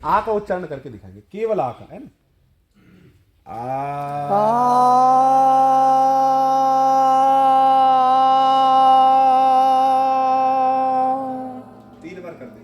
आ का उच्चारण करके दिखाएंगे, केवल आ का, है ना। आ, तीन बार कर देंगे।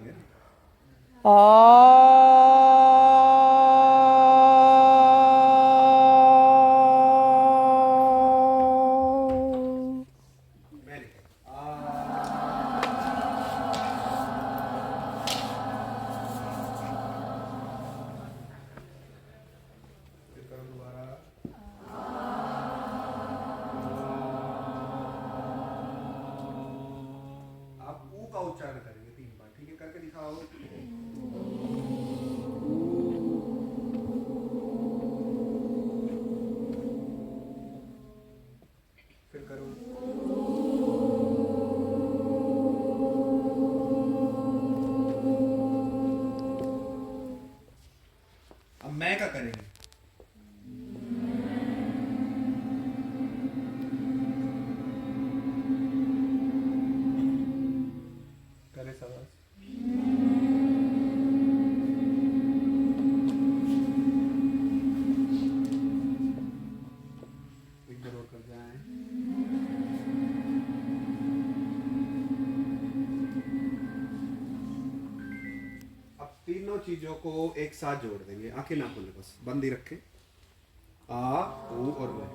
उच्चारण करेंगे 3 बार, ठीक है, करके दिखाओ। फिर करो। अब मैं का करेंगे। करे सब कर जाए। अब तीनों चीजों को एक साथ जोड़ देंगे, आंखें ना खोले, बस बंद ही रखें। आ, ऊ और मैं।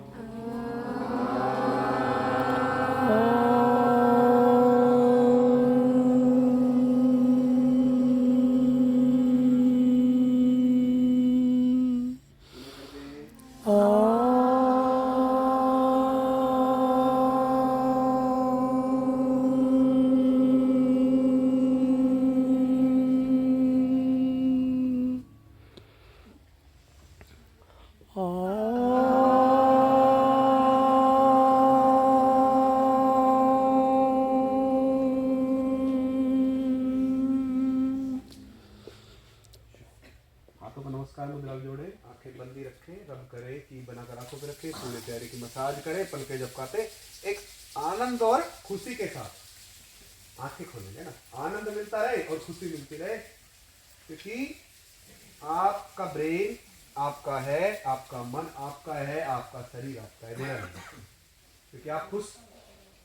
नमस्कार मुद्रा जोड़े, आंखें बंदी रखें, रब करे कि बनाकर आंखों पे रखे, पूरे चेहरे की मसाज करें, पलके झपकाते एक आनंद और खुशी के साथ आंखें खोलेंगे ना, आनंद मिलता रहे और खुशी मिलती रहे, क्योंकि आपका ब्रेन आपका है, आपका मन आपका है, आपका शरीर आपका है, मेरा नहीं, क्योंकि आप खुश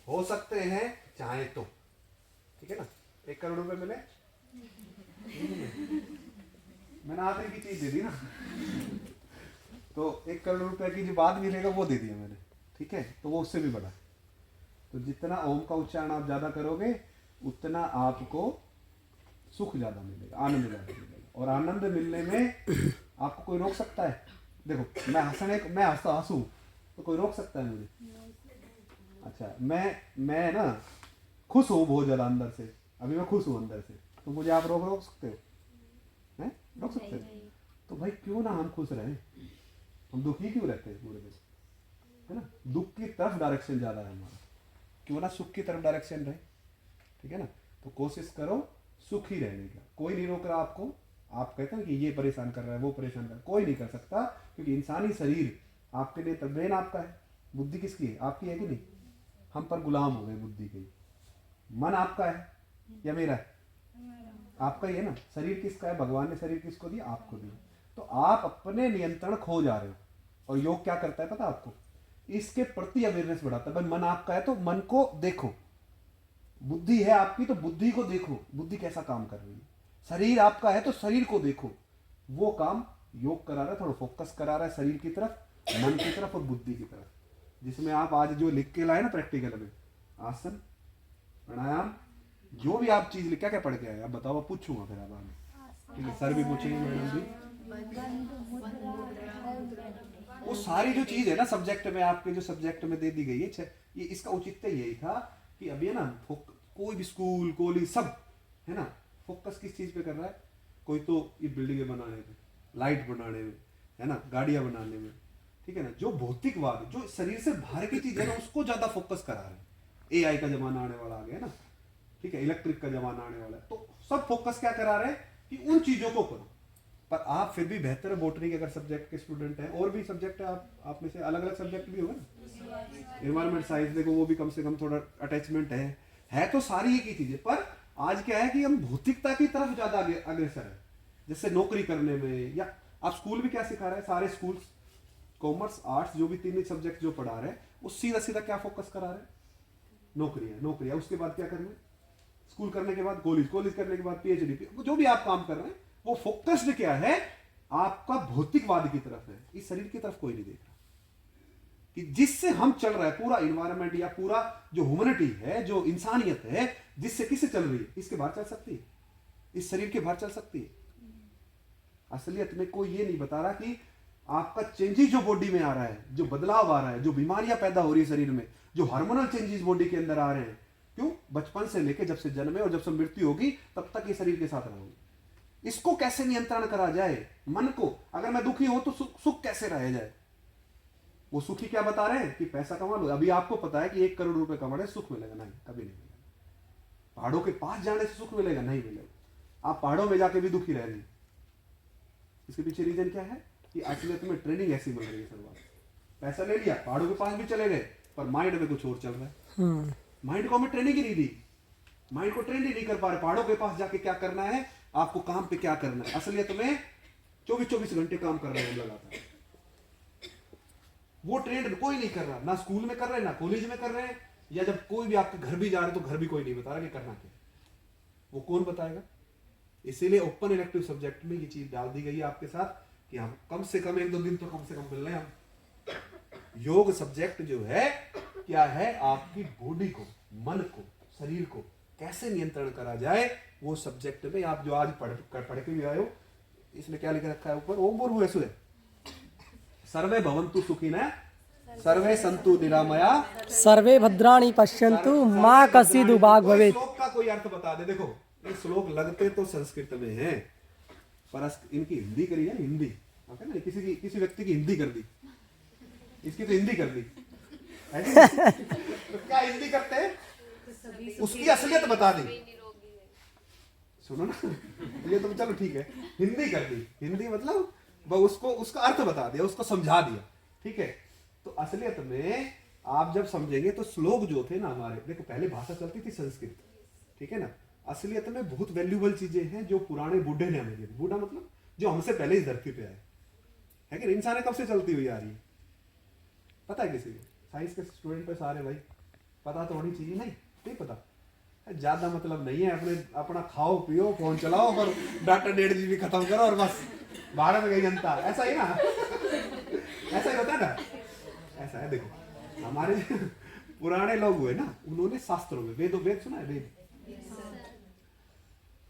हो सकते हैं चाहे तो, ठीक है ना। 1 करोड़ रुपए मिले, मैंने आखिरी की चीज दे दी ना, तो 1 करोड़ रुपए की जो बाद मिलेगा वो दे दिया मैंने, ठीक है, तो वो उससे भी बड़ा। तो जितना ओम का उच्चारण आप ज्यादा करोगे उतना आपको सुख ज्यादा मिलेगा, आनंद ज्यादा मिलेगा, और आनंद मिलने में आपको कोई रोक सकता है? देखो मैं हंसू तो कोई रोक सकता है मुझे? अच्छा, मैं ना खुश हूँ बहुत ज्यादा अंदर से, अभी मैं खुश हूँ अंदर से, तो मुझे आप रोक सकते हो? हैं? रोक सकते हैं? तो भाई क्यों ना हम खुश रहें, हम दुखी क्यों रहते हैं पूरे दिन, है ना। दुख की तरफ डायरेक्शन ज्यादा है हमारा, क्यों ना सुख की तरफ डायरेक्शन रहे, ठीक है ना। तो कोशिश करो सुखी रहने का, कोई नहीं रोक रहा आपको। आप कहते हैं कि ये परेशान कर रहा है, वो परेशान कर रहा है, कोई नहीं कर सकता, क्योंकि इंसानी शरीर आपके लिए, तो ब्रेन आपका है, बुद्धि किसकी है? आपकी है कि नहीं? हम पर गुलाम हो गए बुद्धि के। मन आपका है या मेरा है? आपका ही है ना। शरीर किसका है? भगवान ने शरीर किसको दिया? आपको दिया। तो आप अपने नियंत्रण खो जा रहे हो, और योग क्या करता है पता है आपको? इसके प्रति अवेयरनेस बढ़ाता है। भाई मन आपका है तो मन को देखो, बुद्धि है आपकी तो बुद्धि को देखो, बुद्धि कैसा काम कर रही है। शरीर आपका है तो शरीर को देखो, वो काम योग करा रहा है, थोड़ा फोकस करा रहा है शरीर की तरफ, मन की तरफ और बुद्धि की तरफ, जिसमें आप आज जो लिख के लाए ना प्रैक्टिकल में, आसन प्राणायाम, जो भी आप चीज क्या क्या पढ़ के आए आप बताओ, पूछूंगा फिर आप आगे, ठीक है, सर भी पूछेंगे, मैडम भी। वो सारी जो चीज है ना सब्जेक्ट में, आपके जो सब्जेक्ट में दे दी गई है, ये इसका औचित्य यही था कि अभी है ना कोई भी स्कूल कॉलेज सब है ना, फोकस किस चीज पे कर रहा है? कोई तो ये बिल्डिंगें बनाने में, लाइट बनाने में, है ना, गाड़ियां बनाने में, ठीक है ना, जो भौतिकवाद, जो शरीर से बाहर की चीज है ना, उसको ज्यादा फोकस करा रहे हैं। एआई का जमाना आने वाला आ गया ना, ठीक है, इलेक्ट्रिक का जमाना आने वाला है, तो सब फोकस क्या करा रहे हैं कि उन चीजों को करो। पर आप फिर भी बेहतर बोटनी के अगर सब्जेक्ट के स्टूडेंट हैं, और भी सब्जेक्ट है, आप में से अलग अलग सब्जेक्ट भी होगा ना, एनवायरमेंट साइंस देखो, वो भी कम से कम थोड़ा अटैचमेंट है तो सारी एक ही चीज है। पर आज क्या है कि हम भौतिकता की तरफ ज्यादा अग्रसर है, जैसे नौकरी करने में, या आप स्कूल में क्या सिखा रहे हैं, सारे स्कूल्स कॉमर्स आर्ट्स जो भी तीन सब्जेक्ट जो पढ़ा रहे हैं वो सीधा सीधा क्या फोकस करा रहे हैं, नौकरी है, नौकरी है, उसके बाद क्या करना है, स्कूल करने के बाद कॉलेज, कॉलेज करने के बाद पीएचडी, जो भी आप काम कर रहे हैं वो फोकस्ड क्या है, आपका भौतिकवाद की तरफ है, इस शरीर की तरफ कोई नहीं देख रहा। कि जिससे हम चल रहा है पूरा इन्वायरमेंट या पूरा जो ह्यूमैनिटी है, जो इंसानियत है, जिससे किससे चल रही है, इसके बाहर चल सकती है, इस शरीर के बाहर चल सकती है। असलियत में कोई ये नहीं बता रहा कि आपका चेंजेस जो बॉडी में आ रहा है, जो बदलाव आ रहा है, जो बीमारियां पैदा हो रही है शरीर में, जो हार्मोनल चेंजेस बॉडी के अंदर आ रहे हैं, क्यों, बचपन से लेकर जब से जन्मे और जब से मृत्यु होगी तब तक ये शरीर के साथ रहोगे। इसको कैसे नियंत्रण करा जाए, मन को, अगर मैं दुखी हूं तो सुख कैसे रह जाए, वो सुखी क्या बता रहे हैं कि पैसा कमा लो। अभी आपको पता है कि 1 करोड़ रुपए कमा रहे, सुख मिलेगा? नहीं, कभी नहीं मिलेगा। पहाड़ों के पास जाने से सुख मिलेगा? नहीं मिलेगा। आप पहाड़ों में जाके भी दुखी रहेंगे। इसके पीछे रीजन क्या है कि असलियत में ट्रेनिंग ऐसी मिल रही है। शुरुआत पैसा ले लिया, पहाड़ों के पास भी चले गए, पर माइंड में कुछ और चल रहा है। माइंड को हमें ट्रेनिंग ही नहीं दी, माइंड को ट्रेन ही नहीं कर पा रहे। पहाड़ों के पास जाके क्या करना है, आपको काम पे क्या करना है, असलियत में 24-24 घंटे काम कर रहे हैं लगातार। वो ट्रेंड कोई नहीं कर रहा, ना स्कूल में कर रहे हैं, ना कॉलेज में कर रहे हैं, या जब कोई भी आपके घर भी जा रहे तो घर भी कोई नहीं बता रहा कि करना क्या है। वो कौन बताएगा? इसीलिए ओपन इलेक्टिव सब्जेक्ट में ये चीज डाल दी गई है आपके साथ कि हम कम से कम 1-2 दिन तो कम से कम मिल रहे हैं। हम योग सब्जेक्ट जो है क्या है, आपकी बॉडी को, मन को, शरीर को कैसे नियंत्रण करा जाए, वो सब्जेक्ट में आप जो आज पढ़ के भी आए हो, इसमें क्या लिख रखा है ऊपर, ओम भूर्भुवः स्वः सर्वे भवन्तु सुखिनः सर्वे सन्तु निरामया सर्वे भद्राणि पश्यन्तु माँ कश्चित् दुर्भाग् भवेत्। श्लोक का कोई अर्थ बता दे। देखो ये श्लोक लगते तो संस्कृत में है, पर इनकी हिंदी करी है, हिंदी ना, किसी व्यक्ति की हिंदी कर दी, इसकी तो हिंदी कर दी है तो क्या हिंदी करते हैं, उसकी असलियत बता दी। सुनो ना, ये तो चलो ठीक है, हिंदी कर दी, हिंदी मतलब उसको उसका अर्थ बता दिया, उसको समझा दिया, ठीक है। तो असलियत में आप जब समझेंगे तो श्लोक जो थे ना हमारे, देखो पहले भाषा चलती थी संस्कृत, ठीक है ना, असलियत में बहुत वैल्यूबल चीजें हैं जो पुराने बूढ़े ने हमें दी। बूढ़ा मतलब जो हमसे पहले इस धरती पे आए, है कि इंसान कब से चलती हुई आ रही है, पता है किसी को? साइंस के स्टूडेंट पे सारे भाई पता तो होनी चाहिए, नहीं पता, ज्यादा मतलब नहीं है, अपना खाओ पियो फोन चलाओ और डाटा 1.5 GB खत्म करो और बस बाहर में गई जनता, ऐसा ही ना, ऐसा ही होता है ना, ऐसा है। देखो हमारे पुराने लोग हुए ना, उन्होंने शास्त्रों में वेद सुना है, वेद,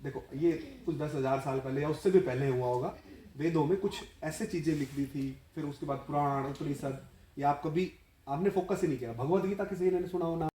देखो ये कुछ 10,000 साल पहले या उससे भी पहले हुआ होगा, वेदों में कुछ ऐसे चीजें लिख दी थी, फिर उसके बाद पुराण उपनिषद, या आप कभी आपने फोकस ही नहीं किया, भगवद गीता किसी ने सुना हो ना?